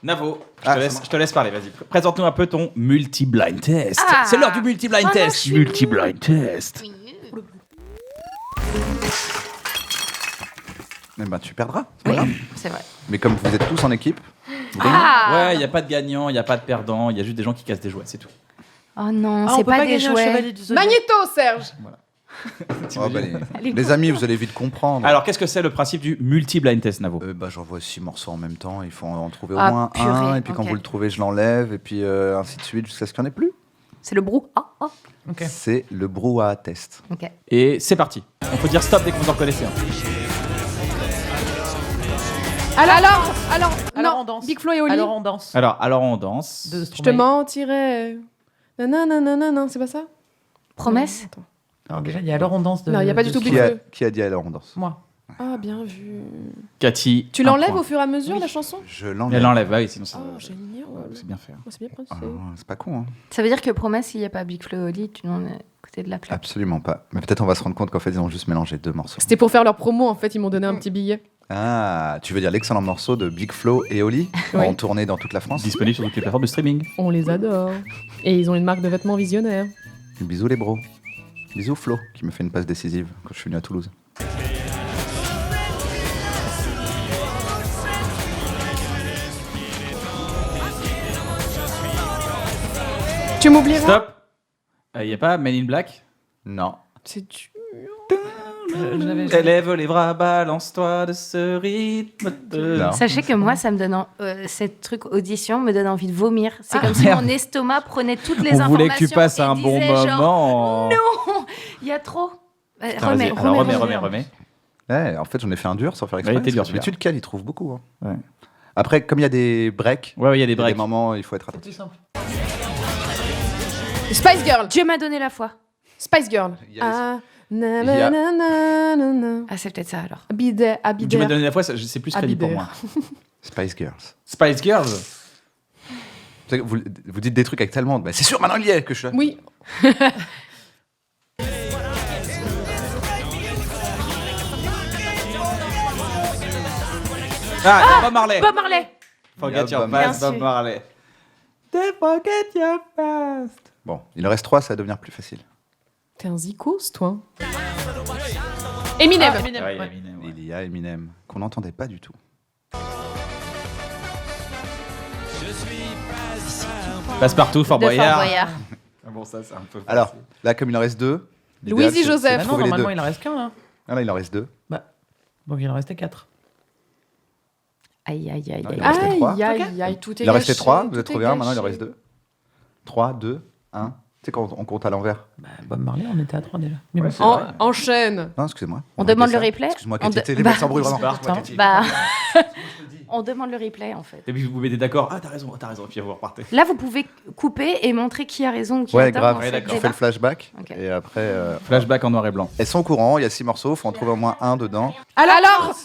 Navo, je te laisse parler, vas-y. Présente-nous un peu ton multi-blind test. Ah. C'est l'heure du multi-blind test. Multi-blind test. Eh ben, tu perdras. C'est pas grave. C'est vrai. Mais comme vous êtes tous en équipe, Ouais, il n'y a pas de gagnant, il n'y a pas de perdant, il y a juste des gens qui cassent des jouets, c'est tout. Oh non, on c'est peut pas des gagner un jouets. chevalier du Zodiac. Magnéto, Serge. oh, bah, les amis, vous allez vite comprendre. Alors, qu'est-ce que c'est le principe du multi-blind test, Navo? J'envoie 6 morceaux en même temps. Il faut en trouver au Ah, moins purée, un. Et puis quand ok. vous le trouvez, je l'enlève. Et puis ainsi de suite jusqu'à ce qu'il n'y en ait plus. C'est le brou. Ok. C'est le brouhaha test. Ok. Et c'est parti. On peut dire stop dès que vous en connaissez un. Alors, Alors non, on danse. Big Flo et Oli. Alors on danse. Alors on danse. De Je te Stromae. mentirais. Non, c'est pas ça? Promesse. Attends. Alors déjà, il y a Alors on danse de. Non, il y a pas du de tout Stromae. Big Qui Flo. qui a dit alors on danse? Moi. Ah, bien vu. Cathy. Tu un l'enlèves point. au fur et à mesure, la chanson? Je l'enlève. Elle l'enlève, oui, sinon c'est Oh, génial. c'est bien fait. Oh, c'est bien pensé. Ah, c'est pas con, hein. Ça veut dire que Promesse, s'il n'y a pas Big Flo et Oli, tu n'en es à côté de la plaque. Absolument pas. Mais peut-être on va se rendre compte qu'en fait, ils ont juste mélangé 2 morceaux. C'était pour faire leur promo, en fait, ils m'ont donné un petit billet. Ah, tu veux dire l'excellent morceau de Big Flo et Oli Oui. en tournée dans toute la France? Disponible sur toutes les plateformes de streaming. On les adore. Et ils ont une marque de vêtements visionnaire. Bisous les bros. Bisous Flo, qui me fait une passe décisive quand je suis venu à Toulouse. Tu m'oublieras? Stop. Il n'y a pas Men in Black? Non. C'est dur. Élève les bras, balance-toi de ce rythme de... Non. Sachez que moi, ça me donne cette truc audition me donne envie de vomir. C'est comme si merde. mon estomac prenait toutes les On informations. voulait que tu passes et un bon disait genre, moment. non, il y a trop. Putain, vas-y. Alors, remets. Ouais, en fait, j'en ai fait un dur sans faire Ouais, exprès. il était dur, parce que d'habitude, Cal, il trouve beaucoup. Hein. Ouais. Après, comme il y a des breaks, Ouais, il y a des il y a breaks. des moments, il faut être C'est attentif. plus simple. Spice Girl. Dieu m'a donné la foi. Spice Girl. Il y a les- Ah, Il y a- na. Ah, c'est peut-être ça alors. Abidé. Tu m'as donné la fois, c'est plus crédible pour moi. Spice Girls. Spice Girls. Vous savez, vous dites des trucs avec tellement... Bah, c'est sûr, maintenant, il y est que je suis là. Oui. Bob Marley. Bob Marley. Forget Bien your sûr. past, Bob Marley. Forget your past. Bon, il en reste 3, ça va devenir plus facile. T'es un zikos, toi. Eminem. Eminem, Ouais, ouais. Eminem, ouais. Il y a Eminem, qu'on n'entendait pas du tout. Passe-partout, Fort De Fort Boyard. Boyard. Ah bon, ça, c'est un peu Alors, facile. là, comme il en reste 2... Louise et Joseph. Ah non, normalement, il en reste qu'un. Hein. Ah là, il en reste 2. Donc il en restait 4. Aïe, aïe, aïe, Non, aïe. il en restait Aïe, trois. aïe, aïe, tout est Il en restait gâché, 3, vous tout avez est trouvé un, maintenant il en gâché. reste 2. 3, 2, 1. Tu sais, quand on compte à l'envers. Bah, Bob Marley, on était à 3 déjà. Mais Ouais, bon. c'est vrai. Enchaîne. Non, excusez-moi. On demande le arrêtez ça. replay. Excuse-moi, On Cathy, de- les bah- mecs s'embrouillent vraiment. Pardon. Bah, on demande le replay en fait. Et puis vous mettez d'accord. Ah, t'as raison, et puis vous repartez. Là, vous pouvez couper et montrer qui a raison ou qui a Ouais, tort. grave. dans Ouais, cette d'accord. Je fais débat. le flashback. Ok. Et après, Flashback en noir et blanc. elles sont au courant, il y a 6 morceaux, faut en trouver au moins un dedans. Alors,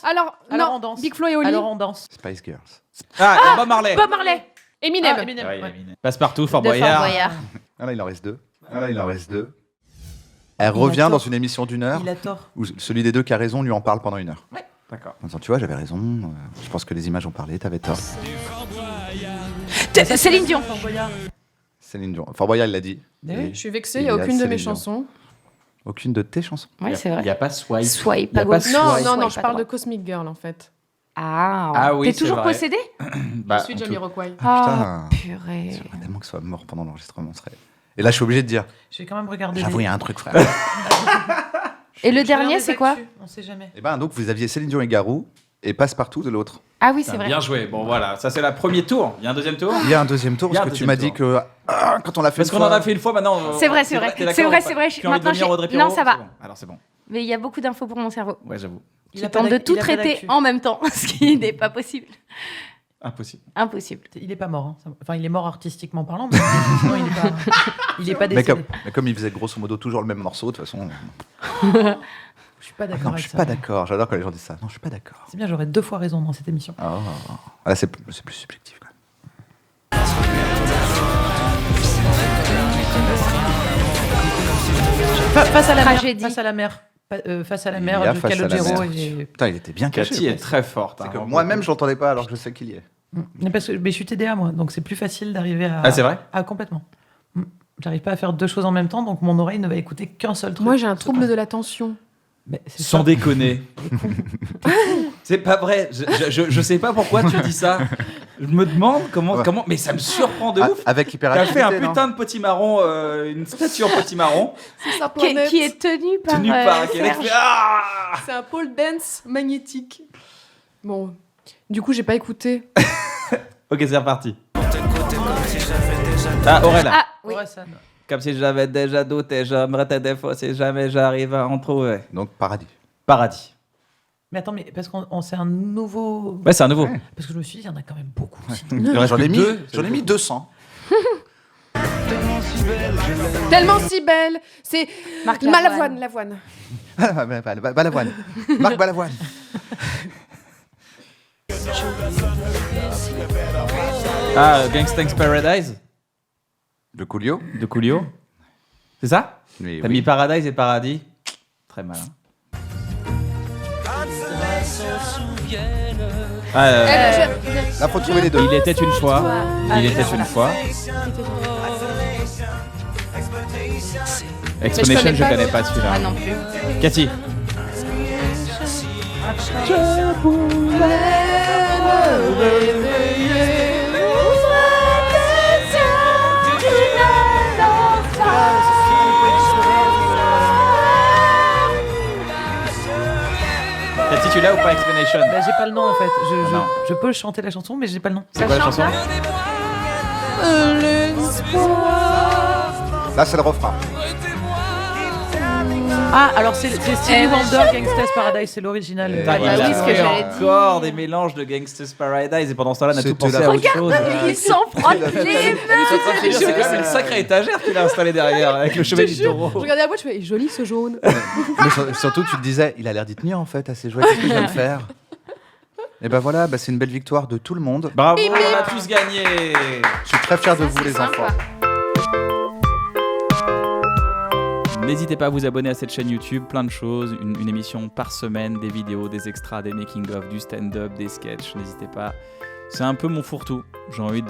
Alors non, on danse. Big Flo et Oli. Alors on danse. Spice Girls. Ah, Bob Marley. Bob Marley. Eminem. Ah, Eminem, Ouais, ouais. Eminem. Passe-partout, Fort De Fort Boyard. Boyard. Ah là, il en reste 2. Ah là, il en reste 2. Elle Il a revient tort. dans une émission d'1 heure Il a tort. où celui des deux qui a raison lui en parle pendant 1 heure. D'accord. En disant, tu vois, j'avais raison, je pense que les images ont parlé, t'avais tort. Céline Dion. Fort Boyard. Céline Dion. Fort Boyard, il l'a dit. Mais oui. Et Je suis vexée, il il n'y a y a aucune de Céline mes Dion. chansons. Aucune de tes chansons. Oui, c'est Il vrai. n'y a pas Swipe. Swipe Il y a à pas gauche. Non, Swipe. non, non, Swipe je à parle de droite. Cosmic Girl en fait. Ah, oui, t'es c'est toujours vrai. possédé? Bah, je suis en tout- Jamiroquai. Ah, putain. purée. J'aimerais tellement que ce soit mort pendant l'enregistrement. Serait... Et là, je suis obligé de dire, Je vais quand même regarder. j'avoue, il y a un truc, frère. Et le Je regarde dernier, les c'est quoi? actus, on sait jamais. Et ben, donc, vous aviez Céline Dion et Garou, et Passe-Partout de l'autre. Ah oui, c'est Putain, vrai. bien joué. Bon, voilà. Ça, c'est le premier tour. Il y a un deuxième tour. Il y a un deuxième tour, Il y a parce un que tu deuxième m'as dit tour. que quand on l'a fait Parce une qu'on en fois- a fait une fois maintenant. C'est vrai, c'est vrai. T'es d'accord C'est vrai, ou pas c'est vrai. Tu as envie de Maintenant, devenir Audrey non, Pirot ça va. C'est bon. Alors, c'est bon. Mais il y a beaucoup d'infos pour mon cerveau. Ouais, j'avoue. Qui tente de tout traiter en même temps, ce qui n'est pas possible. Impossible. Impossible. Il est pas mort. Hein. Enfin, il est mort artistiquement parlant, mais sinon, il est pas mais, décédé. comme il faisait grosso modo toujours le même morceau, de toute façon. Je suis pas d'accord Non, avec je suis ça. pas d'accord. J'adore quand les gens disent ça. Non, je suis pas d'accord. C'est bien, j'aurais 2 fois raison dans cette émission. Oh. Ah, là, c'est plus subjectif, quand même. Face à la Tragédie. mer. Face à la mer. Face à la Il y mer a de Face à la Calogero. mer. Et... Putain, il était bien caché. Cathy le est con. très forte. C'est hein, que vraiment. moi-même, je l'entendais pas alors que je sais qu'il y est. Mais je suis TDA, moi, donc c'est plus facile d'arriver à... Ah, c'est vrai? Ah, complètement. J'arrive pas à faire 2 choses en même temps, donc mon oreille ne va écouter qu'un seul truc. Moi, j'ai un trouble de l'attention. Mais c'est Sans ça. déconner. C'est pas vrai. Je sais pas pourquoi tu dis ça. Je me demande comment. Mais ça me surprend de ouf. Avec T'as hyperactivité, fait un non putain de potimarron, une statue en potimarron, C'est ça, Qui est tenu par. tenue par qui Serge. fait ah. C'est un pole dance magnétique. Bon, du coup, j'ai pas écouté. Ok, c'est reparti. Ah, Aurel. Ah, oui. Orelsan. Comme si j'avais déjà douté, j'aimerais te défausser, jamais j'arrive à en trouver. Donc, paradis. Paradis. Mais attends, mais parce qu'on c'est un nouveau... Ouais, c'est un nouveau. Ouais. Parce que je me suis dit, il y en a quand même beaucoup. J'en ai mis, deux. j'en ai mis 200. Tellement si belle. C'est Marc Lavoine. Balavoine. Marc Balavoine. Ah, Gangsta's Paradise De Coolio. de Coolio. C'est ça? Mais T'as oui. mis Paradise et Paradis? Très malin. Ah, Là, faut trouver les deux. il était une fois. Il était une fois. Explanation, je connais pas celui-là. Ah non plus. Cathy. Cathy, tu l'as ou pas Explanation? Bah, j'ai pas le nom en fait. non. Je peux chanter la chanson, mais j'ai pas le nom. C'est quoi la chanson? Là, c'est le refrain. Ah, alors c'est Stevie Wonder, Gangsta's Paradise, c'est l'original. Putain, bah il oui, a ce que fait j'allais encore dire. des mélanges de Gangsta's Paradise et pendant ce temps-là, on a tout C'était pensé la à autre chose. Ils s'en frottent les mains. C'est quand même une sacrée étagère qu'il a installée derrière avec le chevet du taureau. Je regardais la boîte, je fais joli ce jaune. Mais surtout, tu te disais, il a l'air d'y tenir en fait, assez joué. Qu'est-ce que je viens de faire? Et ben voilà, c'est une belle victoire de tout le monde. Bravo, on a tous gagné. Je suis très fier de vous, les enfants. N'hésitez pas à vous abonner à cette chaîne YouTube, plein de choses, une émission par semaine, des vidéos, des extras, des making-of, du stand-up, des sketchs, n'hésitez pas. C'est un peu mon fourre-tout, j'ai envie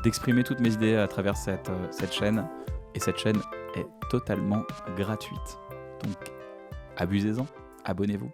d'exprimer toutes mes idées à travers cette chaîne, et cette chaîne est totalement gratuite. Donc abusez-en, abonnez-vous.